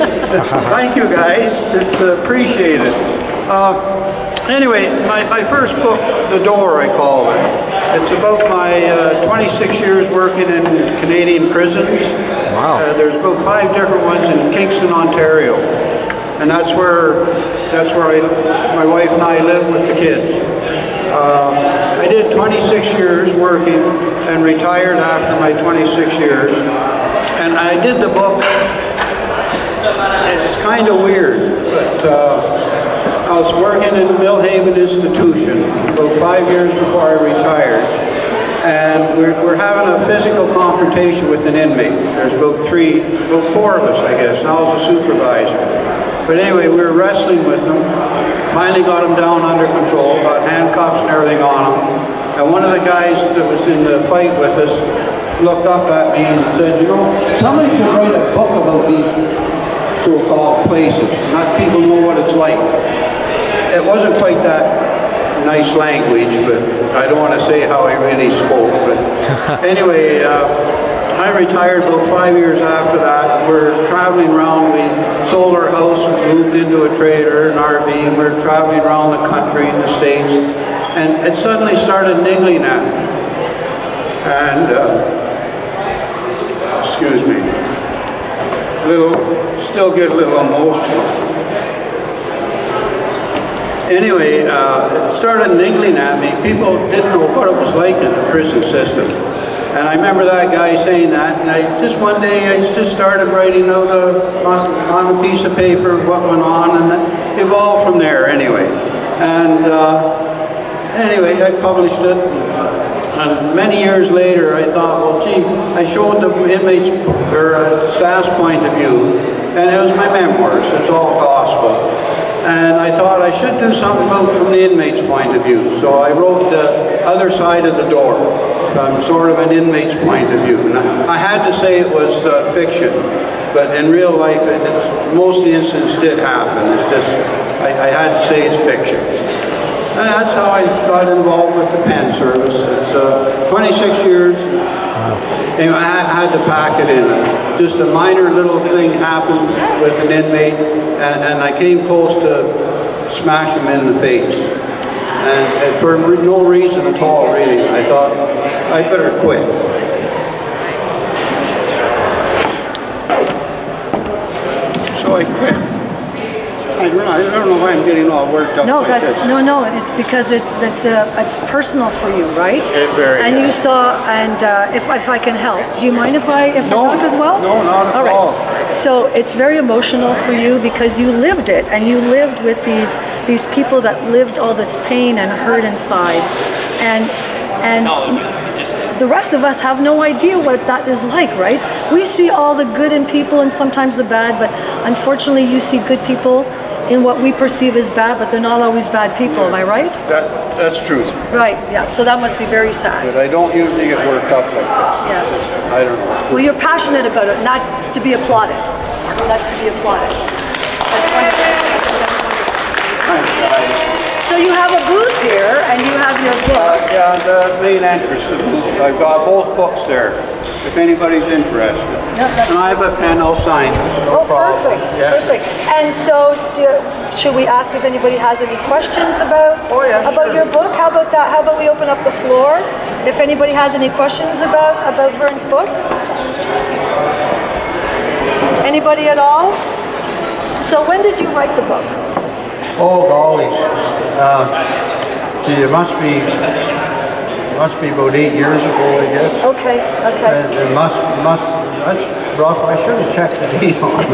Thank you, guys. It's appreciated. Anyway, my first book, The Door, I call it. It's about my 26 years working in Canadian prisons. Wow. There's about 5 different ones in Kingston, Ontario. And that's where my wife and I live with the kids. I did 26 years working and retired after my 26 years. And I did the book. It's kind of weird, but I was working in the Millhaven Institution about 5 years before I retired. And we're having a physical confrontation with an inmate. There's about 4 of us, I guess, and I was a supervisor. But anyway, we were wrestling with them. Finally got him down under control, got handcuffs and everything on him. And one of the guys that was in the fight with us looked up at me and said, you know, somebody should write a book about these so-called places, not people know what it's like. It wasn't quite that nice language, but I don't want to say how I really spoke. But anyway, I retired about 5 years after that. We're traveling around. We sold our house, moved into a trailer, an RV, and we're traveling around the country in the States. And it suddenly started niggling at me. And, excuse me, still get a little emotional. It started niggling at me. People didn't know what it was like in the prison system. And I remember that guy saying that, and one day I just started writing out on a piece of paper what went on, and it evolved from there anyway. And anyway, I published it. And many years later, I thought, well, gee, I showed the inmates or staff's point of view, and it was my memoirs. It's all gospel. And I thought I should do something about from the inmate's point of view. So I wrote The Other Side of the Door, sort of an inmate's point of view. And I had to say it was fiction, but in real life, most of the incidents did happen. It's just, I had to say it's fiction. And that's how I got involved with the pen service. It's 26 years. Anyway, I had to pack it in. Just a minor little thing happened with an inmate, and I came close to smash him in the face. And for no reason at all, really. I thought, I better quit. So I quit. I don't know why I'm getting all worked up. No, it's because it's personal for you, right? It very. And you saw, and if I can help, do you mind if I talk as well? No, not at all. So it's very emotional for you because you lived it, and you lived with these people that lived all this pain and hurt inside, and the rest of us have no idea what that is like, right? We see all the good in people and sometimes the bad, but unfortunately you see good people in what we perceive as bad, but they're not always bad people, am I right? That's true. Right, yeah, so that must be very sad. But I don't usually get worked up like this. Yeah. I don't know. Well, you're passionate about it, not to be applauded. That's to be applauded. That's wonderful. So you have a booth here, and you have your book. Yeah, the main entrance of the booth. I've got both books there, if anybody's interested. Yeah, and I have a pen, I'll sign. No problem. Perfect, yeah. perfect. And so, should we ask if anybody has any questions about sure. your book? How about that? How about we open up the floor? If anybody has any questions about Vern's book? Anybody at all? So when did you write the book? Oh, golly. Gee, it must be about 8 years ago, I guess. Okay. It must, that's rough. I should have checked the date on it.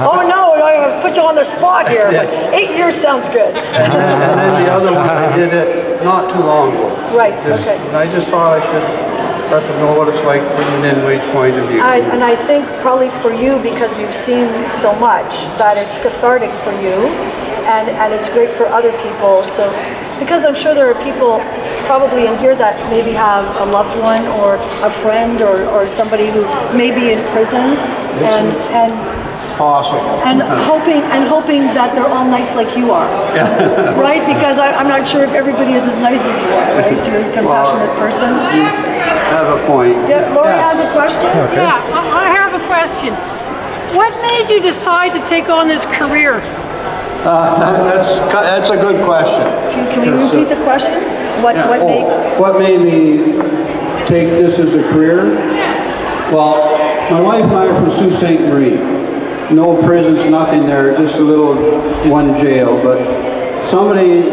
Oh no, I put you on the spot here, but 8 years sounds good. And then the other one, I did it not too long ago. Right, okay. I just thought I should let them know what it's like from an inmate's point of view. And I think probably for you, because you've seen so much, that it's cathartic for you. And it's great for other people. So, because I'm sure there are people probably in here that maybe have a loved one or a friend or somebody who may be in prison, and possible. And hoping that they're all nice like you are, right? Because I'm not sure if everybody is as nice as you are, right? You're a compassionate person. You have a point. Yeah, Lori has a question. Okay. Yeah, I have a question. What made you decide to take on this career? That's a good question. Can we repeat the question? What made me take this as a career? Well, my wife and I are from Sault Ste. Marie. No prisons, nothing there, just a little one jail. But somebody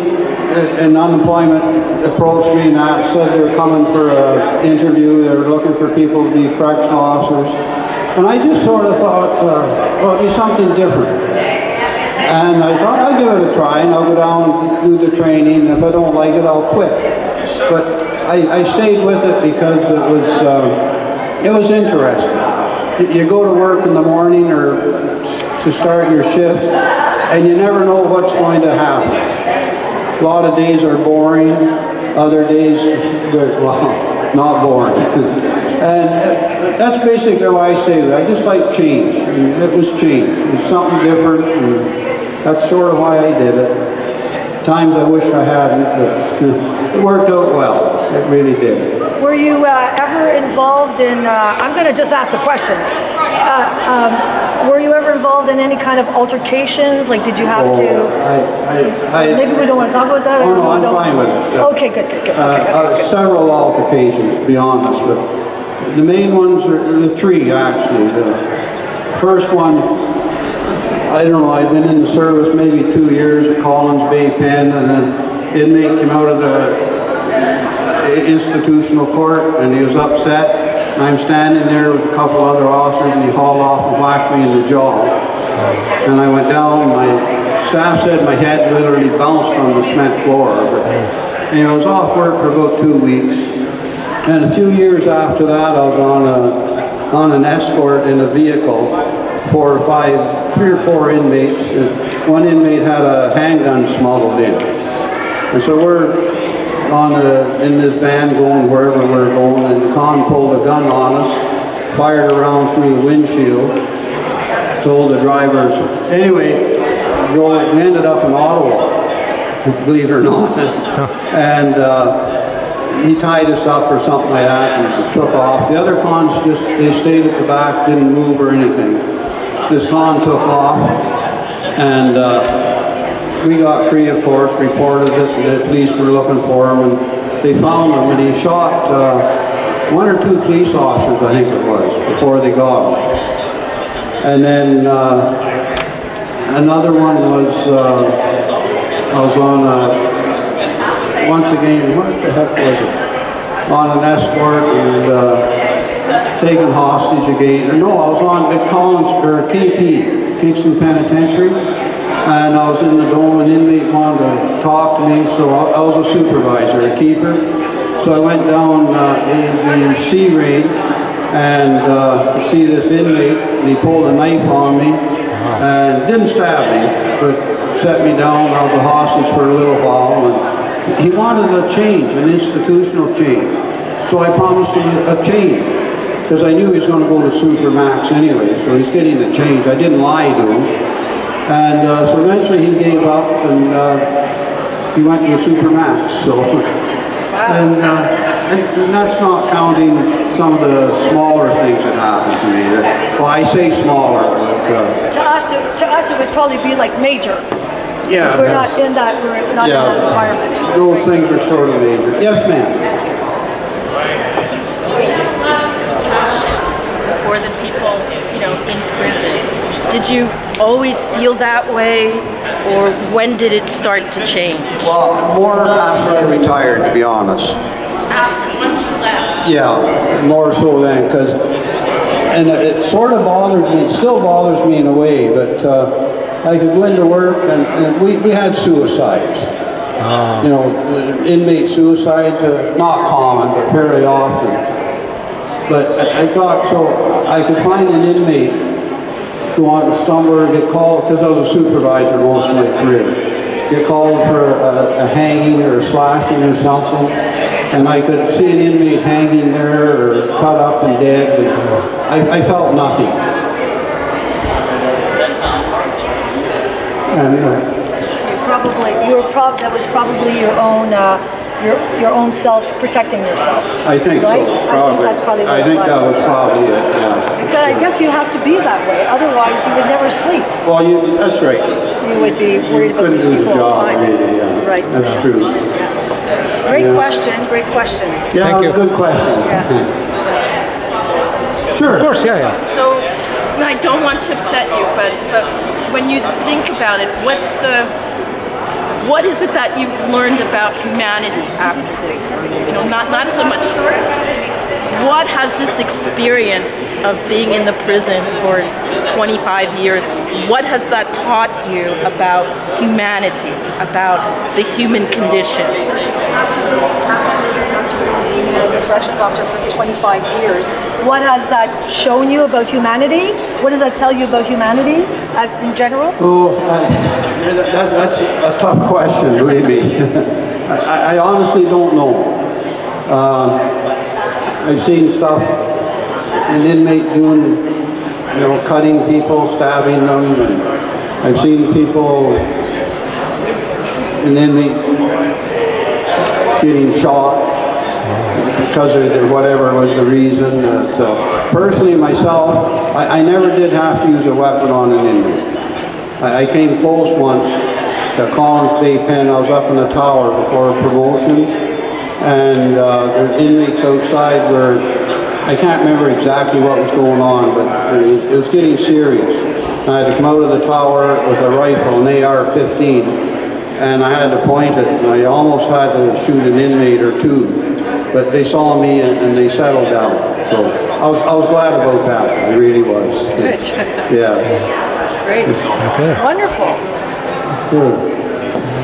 in unemployment approached me and said they were coming for an interview. They were looking for people to be correctional officers. And I just sort of thought, well, it'd be something different. And I thought, I'll give it a try, and I'll go down and do the training. If I don't like it, I'll quit. But I stayed with it because it was interesting. You go to work in the morning or to start your shift, and you never know what's going to happen. A lot of days are boring, other days, well, not boring. And that's basically why I stayed with it. I just like change. And it was change. It was something different, and that's sort of why I did it. Times I wish I hadn't, but it worked out well. It really did. Were you ever involved in, I'm going to just ask the question, were you ever involved in any kind of altercations? Like, did you have to, maybe we don't want to talk about that? Oh, no, I'm fine with it. Okay, good. Okay. Several altercations, to be honest, but the main ones are the three, actually. The first one, I don't know, I've been in the service maybe 2 years at Collins Bay Pen, and an inmate came out of the institutional court, and he was upset. And I'm standing there with a couple other officers, and he hauled off and whacked me in the jaw. And I went down, and my staff said my head literally bounced on the cement floor. But, I was off work for about 2 weeks. And a few years after that, I was on an escort in a vehicle, 3 or 4 inmates. One inmate had a handgun smuggled in. And so we're in this van going wherever we're going, and the con pulled a gun on us, fired around through the windshield, told the drivers. Anyway, we ended up in Ottawa, believe it or not. And he tied us up or something like that and took off. The other cons they stayed at the back, didn't move or anything. This con took off, and we got free, of course, reported it, the police were looking for him, and they found him, and he shot 1 or 2 police officers, I think it was, before they got him. And then another one was, I was on once again, what the heck was it? On an escort and taken hostage again. No, I was on at Collins, or KP, Kingston Penitentiary. And I was in the dome, an inmate wanted to talk to me, so I was a supervisor, a keeper. So I went down in the C ring and to see this inmate, and he pulled a knife on me, and didn't stab me, but set me down. I was a hostage for a little while, and he wanted a change, an institutional change. So I promised him a change, because I knew he was going to go to Supermax anyway, so he's getting the change. I didn't lie to him. And so eventually he gave up, and he went to Supermax. So, and that's not counting some of the smaller things that happened to me. Well, I say smaller, but to us, it would probably be like major. Yeah, we're not in that environment. Those things are sort of major. Yes, ma'am. For the people, in prison. Did you always feel that way, or when did it start to change? Well, more after I retired, to be honest. Once you left? Yeah, more so then, and it sort of bothered me, it still bothers me in a way, but I could go into work, and we had suicides. Inmate suicides, not common, but fairly often. But I thought, so I could find an inmate go on to stumble or get called, because I was a supervisor most of my career, get called for a hanging or a slashing or something, and I could see an inmate hanging there or cut up and dead, and I felt nothing. And that was probably your own your own self, protecting yourself. I think right? so. I think that's probably what I think it was. that was probably it. Yeah. Because I guess you have to be that way, otherwise you would never sleep. Well, that's right. You would be worried about Couldn't these do the people all the job, time. really. Yeah. Right. That's true. Great Yeah. question. Great question. Yeah, Thank you. good question. Yeah. Sure. Of course, yeah. So, I don't want to upset you, but when you think about it, what is it that you've learned about humanity after this? Not so much. What has this experience of being in the prisons for 25 years, what has that taught you about humanity, about the human condition? As a corrections officer for 25 years, what has that shown you about humanity? What does that tell you about humanity in general? Oh, that's a tough question, really. I honestly don't know. I've seen stuff, an inmate doing, cutting people, stabbing them, and I've seen people, an inmate getting shot because of whatever was the reason. Personally, myself, I never did have to use a weapon on an inmate. I came close once to Collins Bay Pen. I was up in the tower before a promotion, and there's inmates outside where I can't remember exactly what was going on, but it was getting serious. I had to come out of the tower with a rifle, an AR-15, and I had to point it, and I almost had to shoot an inmate or two, but they saw me and they settled down. So I was glad about that. I really was. Good. Yeah. Great. Okay. Wonderful. Good.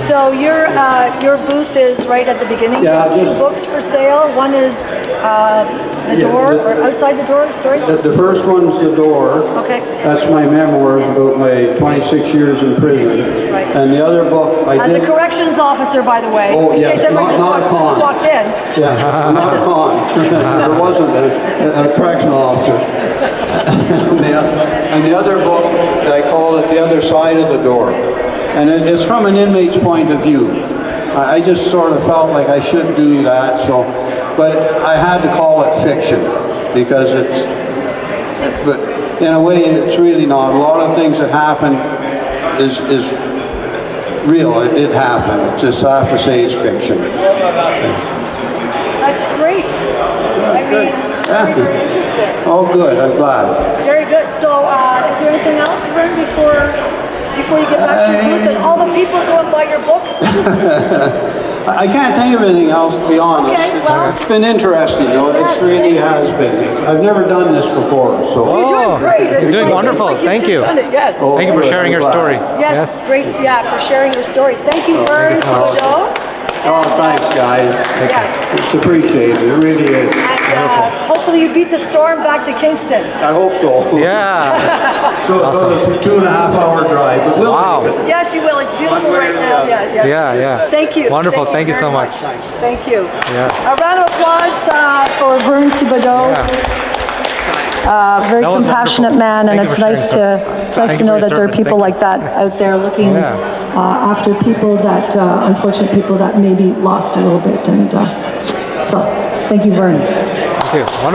So your booth is right at the beginning. Yeah, You have two just- books for sale. One is the door, or outside the door. Sorry. The first one's The Door. Okay. That's my memoirs about my 26 years in prison. Right. And the other book I As did... a corrections officer, by the way. Oh, yeah, In case everybody not a just con. walked in. Yeah, not a con. There wasn't a correctional officer. And the other book, I call it The Other Side of the Door. And it's from an inmate's point of view. I just sort of felt like I should do that, but I had to call it fiction because but in a way it's really not. A lot of things that happen is real. It did happen. It's just I have to say it's fiction. That's great. I mean, very, very interesting. Oh, good. I'm glad. Very good. So, is there anything else, Vern, before you get back to your booth and all the people go and buy your books? I can't think of anything else, to be honest. Okay, well- It's been interesting, though. Yes, It really thank has been. I've never done this before, so... You're doing great. you're It's doing like- wonderful. it's like Thank you've you. just done it. Yes. Oh, Thank you for good. sharing your I'm glad. story. Yes, great. Yeah, for sharing your story. Thank you, Vern so much. Thibedeau. Oh, thanks, guys. Yes. It's appreciated. It really is. And hopefully you beat the storm back to Kingston. I hope so. Yeah. So it's a 2.5-hour drive, but we'll Wow. make it. Yes, you will. It's beautiful One way right or the now. other. Yeah. Yeah. Thank you. Wonderful. Thank you very so much. Thank you. Yeah. A round of applause for Vern Thibedeau. Yeah. Very That was compassionate wonderful. man, and Thank you it's for nice sharing to that. it's nice Thank to you know for that your there are service. people Thank like that out there looking Yeah. after people that unfortunate people that maybe lost a little bit, and so thank you, Vern. Thank you. Wonderful.